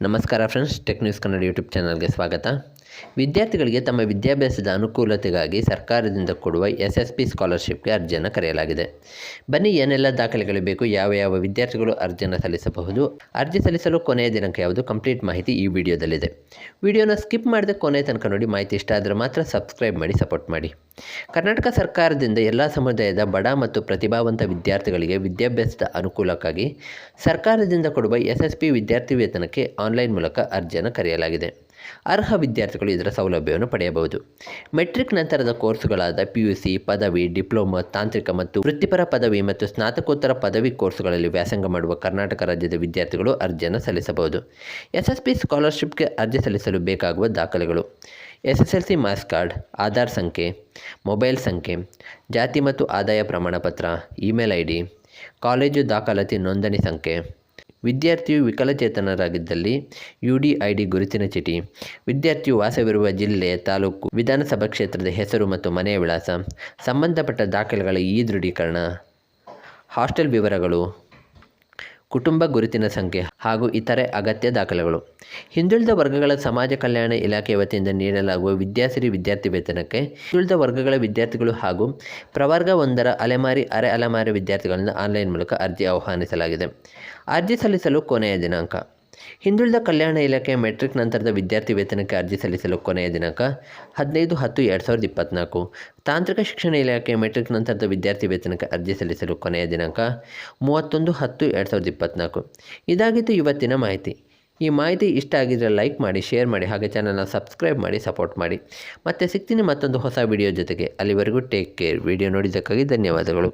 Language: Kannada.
ನಮಸ್ಕಾರ friends, tech news Kannada YouTube ಚಾನಲ್ಗೆ ಸ್ವಾಗತ. ವಿದ್ಯಾರ್ಥಿಗಳಿಗೆ ತಮ್ಮ ವಿದ್ಯಾಭ್ಯಾಸದ ಅನುಕೂಲತೆಗಾಗಿ ಸರ್ಕಾರದಿಂದ ಕೊಡುವ SSP ಸ್ಕಾಲರ್ಶಿಪ್ಗೆ ಅರ್ಜಿಯನ್ನು ಕರೆಯಲಾಗಿದೆ. ಬನ್ನಿ, ಏನೆಲ್ಲ ದಾಖಲೆಗಳು ಬೇಕು, ಯಾವ ವಿದ್ಯಾರ್ಥಿಗಳು ಅರ್ಜಿಯನ್ನು ಸಲ್ಲಿಸಬಹುದು, ಅರ್ಜಿ ಸಲ್ಲಿಸಲು ಕೊನೆಯ ದಿನಾಂಕ ಯಾವುದು, ಕಂಪ್ಲೀಟ್ ಮಾಹಿತಿ ಈ ವಿಡಿಯೋದಲ್ಲಿದೆ. ವಿಡಿಯೋನ ಸ್ಕಿಪ್ ಮಾಡದೆ ಕೊನೆಯ ತನಕ ನೋಡಿ. ಮಾಹಿತಿ ಇಷ್ಟ ಆದರೆ ಮಾತ್ರ ಸಬ್ಸ್ಕ್ರೈಬ್ ಮಾಡಿ, ಸಪೋರ್ಟ್ ಮಾಡಿ. ಕರ್ನಾಟಕ ಸರ್ಕಾರದಿಂದ ಎಲ್ಲ ಸಮುದಾಯದ ಬಡ ಮತ್ತು ಪ್ರತಿಭಾವಂತ ವಿದ್ಯಾರ್ಥಿಗಳಿಗೆ ವಿದ್ಯಾಭ್ಯಾಸದ ಅನುಕೂಲಕ್ಕಾಗಿ ಸರ್ಕಾರದಿಂದ ಕೊಡುವ SSP ವಿದ್ಯಾರ್ಥಿ ವೇತನಕ್ಕೆ ಆನ್ಲೈನ್ ಮೂಲಕ ಅರ್ಜಿಯನ್ನು ಕರೆಯಲಾಗಿದೆ. ಅರ್ಹ ವಿದ್ಯಾರ್ಥಿಗಳು ಇದರ ಸೌಲಭ್ಯವನ್ನು ಪಡೆಯಬಹುದು. ಮೆಟ್ರಿಕ್ ನಂತರದ ಕೋರ್ಸುಗಳಾದ PUC, ಪದವಿ, ಡಿಪ್ಲೊಮಾ, ತಾಂತ್ರಿಕ ಮತ್ತು ವೃತ್ತಿಪರ ಪದವಿ ಮತ್ತು ಸ್ನಾತಕೋತ್ತರ ಪದವಿ ಕೋರ್ಸುಗಳಲ್ಲಿ ವ್ಯಾಸಂಗ ಮಾಡುವ ಕರ್ನಾಟಕ ರಾಜ್ಯದ ವಿದ್ಯಾರ್ಥಿಗಳು ಅರ್ಜಿಯನ್ನು ಸಲ್ಲಿಸಬಹುದು. SSP ಸ್ಕಾಲರ್ಶಿಪ್ಗೆ ಅರ್ಜಿ ಸಲ್ಲಿಸಲು ಬೇಕಾಗುವ ದಾಖಲೆಗಳು: SSLC ಮಾರ್ಕ್ಸ್ ಕಾರ್ಡ್, ಆಧಾರ್ ಸಂಖ್ಯೆ, ಮೊಬೈಲ್ ಸಂಖ್ಯೆ, ಜಾತಿ ಮತ್ತು ಆದಾಯ ಪ್ರಮಾಣಪತ್ರ, ಇಮೇಲ್ ID, ಕಾಲೇಜು ದಾಖಲಾತಿ ನೋಂದಣಿ ಸಂಖ್ಯೆ, ವಿದ್ಯಾರ್ಥಿಯು ವಿಕಲಚೇತನರಾಗಿದ್ದಲ್ಲಿ UDID ಗುರುತಿನ ಚೀಟಿ, ವಿದ್ಯಾರ್ಥಿಯು ವಾಸವಿರುವ ಜಿಲ್ಲೆ, ತಾಲೂಕು, ವಿಧಾನಸಭಾ ಕ್ಷೇತ್ರದ ಹೆಸರು ಮತ್ತು ಮನೆಯ ವಿಳಾಸ, ಸಂಬಂಧಪಟ್ಟ ದಾಖಲೆಗಳ ದೃಢೀಕರಣ, ಹಾಸ್ಟೆಲ್ ವಿವರಗಳು, ಕುಟುಂಬ ಗುರುತಿನ ಸಂಖ್ಯೆ ಹಾಗೂ ಇತರೆ ಅಗತ್ಯ ದಾಖಲೆಗಳು. ಹಿಂದುಳಿದ ವರ್ಗಗಳ ಸಮಾಜ ಕಲ್ಯಾಣ ಇಲಾಖೆ ವತಿಯಿಂದ ನೀಡಲಾಗುವ ವಿದ್ಯಾಸಿರಿ ವಿದ್ಯಾರ್ಥಿ ವೇತನಕ್ಕೆ ಹಿಂದುಳಿದ ವರ್ಗಗಳ ವಿದ್ಯಾರ್ಥಿಗಳು ಹಾಗೂ ಪ್ರವರ್ಗ 1ರ ಅಲೆಮಾರಿ, ಅರೆ ಅಲೆಮಾರಿ ವಿದ್ಯಾರ್ಥಿಗಳಿಂದ ಆನ್ಲೈನ್ ಮೂಲಕ ಅರ್ಜಿ ಆಹ್ವಾನಿಸಲಾಗಿದೆ. ಅರ್ಜಿ ಸಲ್ಲಿಸಲು ಕೊನೆಯ ದಿನಾಂಕ: ಹಿಂದುಳಿದ ಕಲ್ಯಾಣ ಇಲಾಖೆ ಮೆಟ್ರಿಕ್ ನಂತರದ ವಿದ್ಯಾರ್ಥಿ ವೇತನಕ್ಕೆ ಅರ್ಜಿ ಸಲ್ಲಿಸಲು ಕೊನೆಯ ದಿನಾಂಕ 15/10/2024. ತಾಂತ್ರಿಕ ಶಿಕ್ಷಣ ಇಲಾಖೆ ಮೆಟ್ರಿಕ್ ನಂತರದ ವಿದ್ಯಾರ್ಥಿ ವೇತನಕ್ಕೆ ಅರ್ಜಿ ಸಲ್ಲಿಸಲು ಕೊನೆಯ ದಿನಾಂಕ 31/10/2024. ಇದಾಗಿತ್ತು ಇವತ್ತಿನ ಮಾಹಿತಿ. ಈ ಮಾಹಿತಿ ಇಷ್ಟ ಆಗಿದ್ದರೆ ಲೈಕ್ ಮಾಡಿ, ಶೇರ್ ಮಾಡಿ, ಹಾಗೆ ಚಾನಲ್ನ ಸಬ್ಸ್ಕ್ರೈಬ್ ಮಾಡಿ, ಸಪೋರ್ಟ್ ಮಾಡಿ. ಮತ್ತೆ ಸಿಗ್ತೀನಿ ಮತ್ತೊಂದು ಹೊಸ ವಿಡಿಯೋ ಜೊತೆಗೆ. ಅಲ್ಲಿವರೆಗೂ ಟೇಕ್ ಕೇರ್. ವಿಡಿಯೋ ನೋಡಿದ್ದಕ್ಕಾಗಿ ಧನ್ಯವಾದಗಳು.